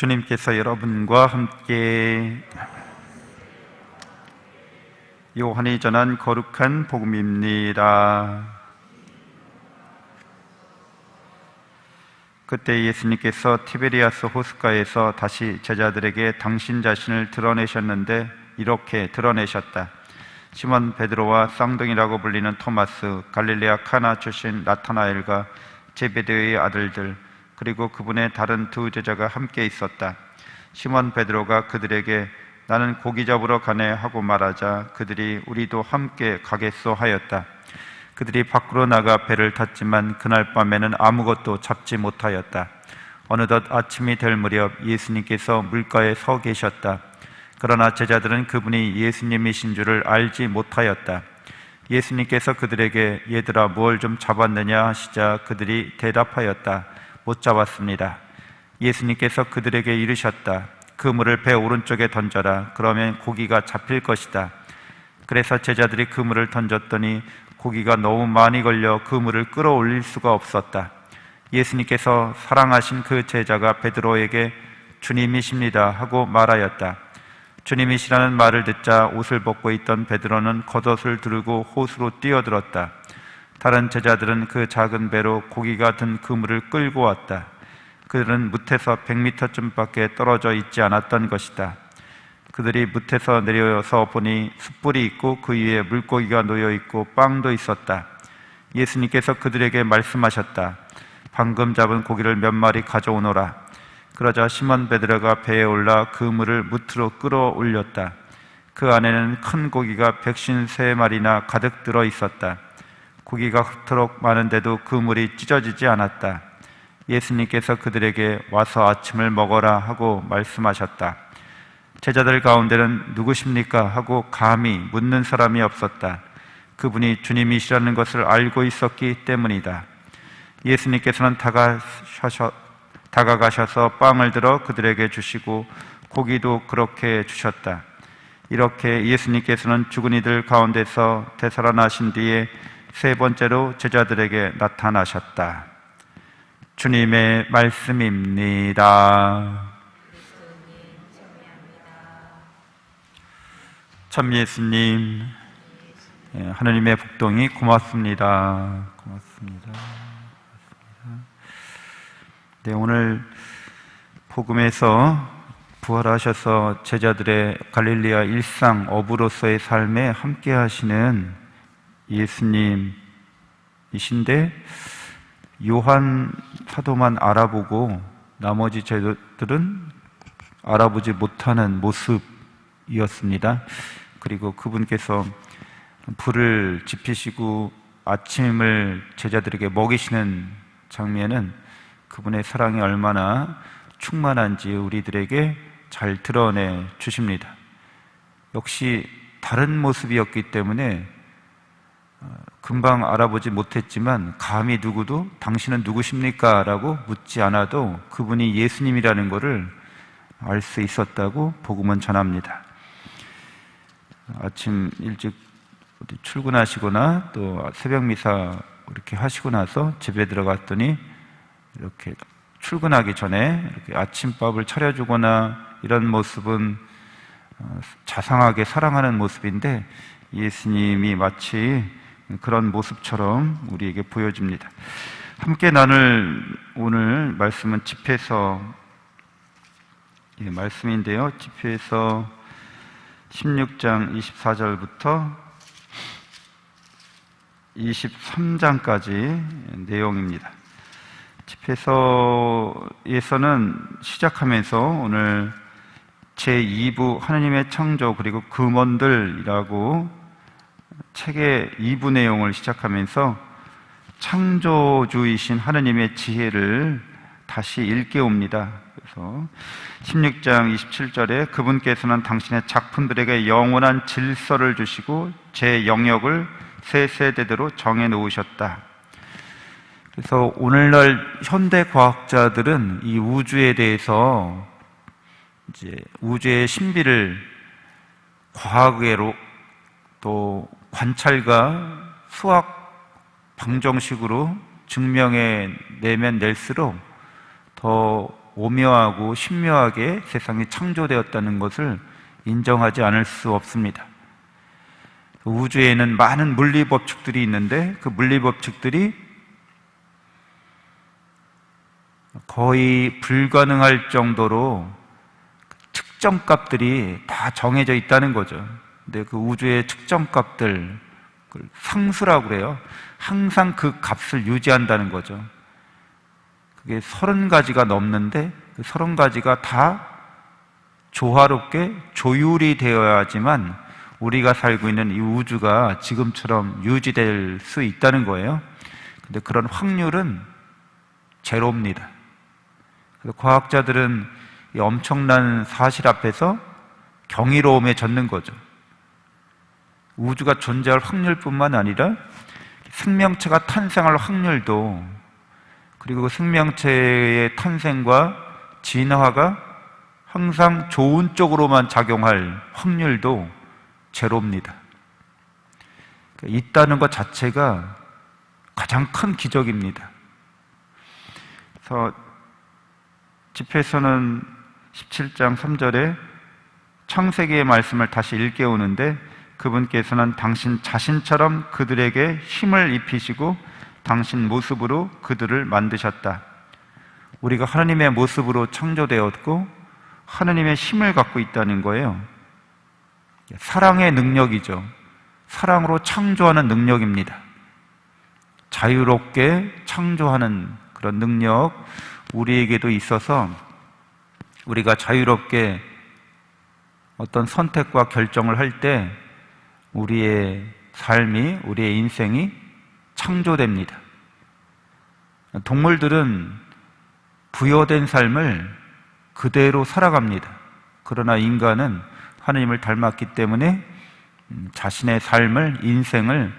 주님께서 여러분과 함께 요한이 전한 거룩한 복음입니다. 그때 예수님께서 티베리아스 호숫가에서 다시 제자들에게 당신 자신을 드러내셨는데 이렇게 드러내셨다. 시몬 베드로와 쌍둥이라고 불리는 토마스, 갈릴레아 카나 출신 나타나엘과 제베데의 아들들, 그리고 그분의 다른 두 제자가 함께 있었다. 시몬 베드로가 그들에게 나는 고기 잡으러 가네 하고 말하자 그들이 우리도 함께 가겠소 하였다. 그들이 밖으로 나가 배를 탔지만 그날 밤에는 아무것도 잡지 못하였다. 어느덧 아침이 될 무렵 예수님께서 물가에 서 계셨다. 그러나 제자들은 그분이 예수님이신 줄을 알지 못하였다. 예수님께서 그들에게 얘들아 뭘 좀 잡았느냐 하시자 그들이 대답하였다. 못 잡았습니다. 예수님께서 그들에게 이르셨다. 그물을 배 오른쪽에 던져라. 그러면 고기가 잡힐 것이다. 그래서 제자들이 그물을 던졌더니 고기가 너무 많이 걸려 그물을 끌어올릴 수가 없었다. 예수님께서 사랑하신 그 제자가 베드로에게 주님이십니다 하고 말하였다. 주님이시라는 말을 듣자 옷을 벗고 있던 베드로는 겉옷을 두르고 호수로 뛰어들었다. 다른 제자들은 그 작은 배로 고기가 든 그물을 끌고 왔다. 그들은 뭇에서 100m쯤밖에 떨어져 있지 않았던 것이다. 그들이 뭇에서 내려서 보니 숯불이 있고 그 위에 물고기가 놓여 있고 빵도 있었다. 예수님께서 그들에게 말씀하셨다. 방금 잡은 고기를 몇 마리 가져오너라. 그러자 시몬 베드로가 배에 올라 그물을 뭇으로 끌어올렸다. 그 안에는 큰 고기가 153마리나 가득 들어 있었다. 고기가 그토록 많은데도 그물이 찢어지지 않았다. 예수님께서 그들에게 와서 아침을 먹어라 하고 말씀하셨다. 제자들 가운데는 누구십니까? 하고 감히 묻는 사람이 없었다. 그분이 주님이시라는 것을 알고 있었기 때문이다. 예수님께서는 다가가셔서 빵을 들어 그들에게 주시고 고기도 그렇게 주셨다. 이렇게 예수님께서는 죽은 이들 가운데서 되살아나신 뒤에 세 번째로 제자들에게 나타나셨다. 주님의 말씀입니다. 참 예수님, 하나님의 복동이 고맙습니다. 고맙습니다. 네, 오늘 복음에서 부활하셔서 제자들의 갈릴리아 일상 어부로서의 삶에 함께 하시는 예수님이신데 요한 사도만 알아보고 나머지 제자들은 알아보지 못하는 모습이었습니다. 그리고 그분께서 불을 지피시고 아침을 제자들에게 먹이시는 장면은 그분의 사랑이 얼마나 충만한지 우리들에게 잘 드러내 주십니다. 역시 다른 모습이었기 때문에 금방 알아보지 못했지만 감히 누구도 당신은 누구십니까? 라고 묻지 않아도 그분이 예수님이라는 것을 알 수 있었다고 복음은 전합니다. 아침 일찍 출근하시거나 또 새벽 미사 이렇게 하시고 나서 집에 들어갔더니 이렇게 출근하기 전에 이렇게 아침밥을 차려주거나 이런 모습은 자상하게 사랑하는 모습인데 예수님이 마치 그런 모습처럼 우리에게 보여집니다. 함께 나눌 오늘 말씀은 집회서 말씀인데요. 집회서 16장 24절부터 23장까지 내용입니다. 집회서에서는 시작하면서 오늘 제2부 하나님의 창조 그리고 금원들이라고 책의 2부 내용을 시작하면서 창조주이신 하나님의 지혜를 다시 일깨웁니다. 그래서 16장 27절에 그분께서는 당신의 작품들에게 영원한 질서를 주시고 제 영역을 세 세대대로 정해 놓으셨다. 그래서 오늘날 현대 과학자들은 이 우주에 대해서 이제 우주의 신비를 과학으로 또 관찰과 수학 방정식으로 증명해 내면 낼수록 더 오묘하고 신묘하게 세상이 창조되었다는 것을 인정하지 않을 수 없습니다. 우주에는 많은 물리법칙들이 있는데 그 물리법칙들이 거의 불가능할 정도로 측정값들이 다 정해져 있다는 거죠. 근데 그 우주의 측정값들, 상수라고 그래요. 항상 그 값을 유지한다는 거죠. 그게 30가지가 넘는데 그 30가지가 다 조화롭게 조율이 되어야지만 우리가 살고 있는 이 우주가 지금처럼 유지될 수 있다는 거예요. 근데 그런 확률은 제로입니다. 그래서 과학자들은 이 엄청난 사실 앞에서 경이로움에 젖는 거죠. 우주가 존재할 확률뿐만 아니라 생명체가 탄생할 확률도, 그리고 그 생명체의 탄생과 진화가 항상 좋은 쪽으로만 작용할 확률도 제로입니다. 있다는 것 자체가 가장 큰 기적입니다. 그래서 집회에서는 17장 3절에 창세기의 말씀을 다시 일깨우는데, 그분께서는 당신 자신처럼 그들에게 힘을 입히시고 당신 모습으로 그들을 만드셨다. 우리가 하나님의 모습으로 창조되었고 하나님의 힘을 갖고 있다는 거예요. 사랑의 능력이죠. 사랑으로 창조하는 능력입니다. 자유롭게 창조하는 그런 능력, 우리에게도 있어서 우리가 자유롭게 어떤 선택과 결정을 할 때 우리의 삶이, 우리의 인생이 창조됩니다. 동물들은 부여된 삶을 그대로 살아갑니다. 그러나 인간은 하나님을 닮았기 때문에 자신의 삶을, 인생을,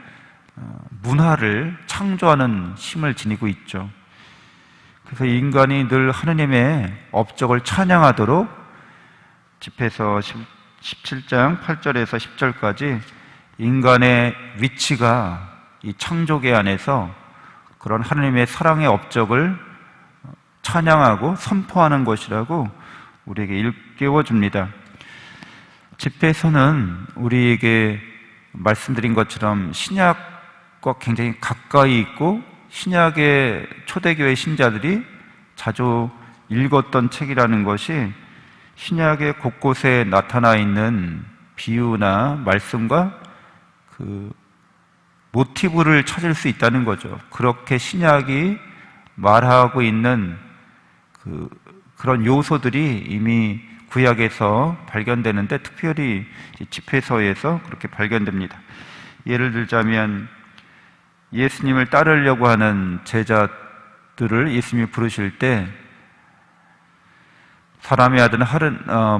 문화를 창조하는 힘을 지니고 있죠. 그래서 인간이 늘 하나님의 업적을 찬양하도록 집회서 17장 8절에서 10절까지 인간의 위치가 이 창조계 안에서 그런 하나님의 사랑의 업적을 찬양하고 선포하는 것이라고 우리에게 일깨워줍니다. 집회에서는 우리에게 말씀드린 것처럼 신약과 굉장히 가까이 있고 신약의 초대교회 신자들이 자주 읽었던 책이라는 것이 신약의 곳곳에 나타나 있는 비유나 말씀과 그 모티브를 찾을 수 있다는 거죠. 그렇게 신약이 말하고 있는 그런 요소들이 이미 구약에서 발견되는데, 특별히 집회서에서 그렇게 발견됩니다. 예를 들자면 예수님을 따르려고 하는 제자들을 예수님이 부르실 때 사람의 아들은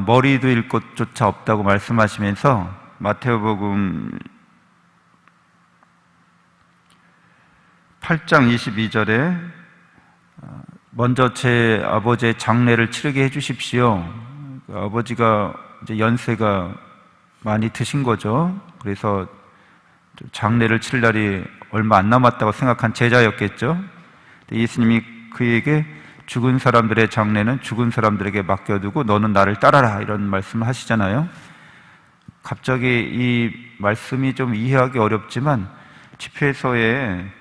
머리도 일 곳조차 없다고 말씀하시면서 마태복음 8장 22절에 먼저 제 아버지의 장례를 치르게 해주십시오. 아버지가 이제 연세가 많이 드신 거죠. 그래서 장례를 치를 날이 얼마 안 남았다고 생각한 제자였겠죠. 예수님이 그에게 죽은 사람들의 장례는 죽은 사람들에게 맡겨두고 너는 나를 따라라, 이런 말씀을 하시잖아요. 갑자기 이 말씀이 좀 이해하기 어렵지만 집회서의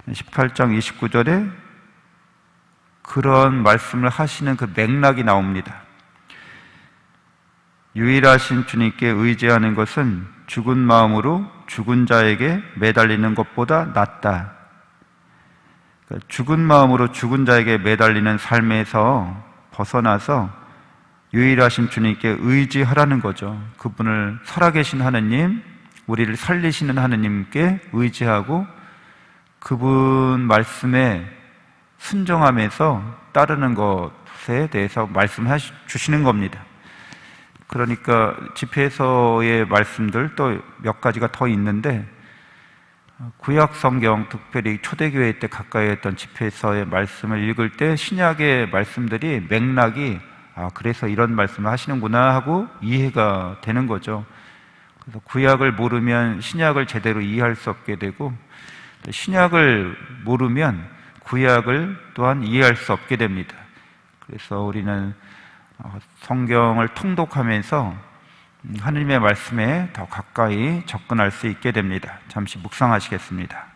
18장 29절에 그런 말씀을 하시는 그 맥락이 나옵니다. 유일하신 주님께 의지하는 것은 죽은 마음으로 죽은 자에게 매달리는 것보다 낫다. 그러니까 죽은 마음으로 죽은 자에게 매달리는 삶에서 벗어나서 유일하신 주님께 의지하라는 거죠. 그분을 살아계신 하느님, 우리를 살리시는 하느님께 의지하고 그분 말씀에 순종하면서 따르는 것에 대해서 말씀해 주시는 겁니다. 그러니까 집회서의 말씀들 또 몇 가지가 더 있는데, 구약 성경, 특별히 초대교회 때 가까이 했던 집회서의 말씀을 읽을 때 신약의 말씀들이 맥락이 그래서 이런 말씀을 하시는구나 하고 이해가 되는 거죠. 그래서 구약을 모르면 신약을 제대로 이해할 수 없게 되고, 신약을 모르면 구약을 또한 이해할 수 없게 됩니다. 그래서 우리는 성경을 통독하면서 하느님의 말씀에 더 가까이 접근할 수 있게 됩니다. 잠시 묵상하시겠습니다.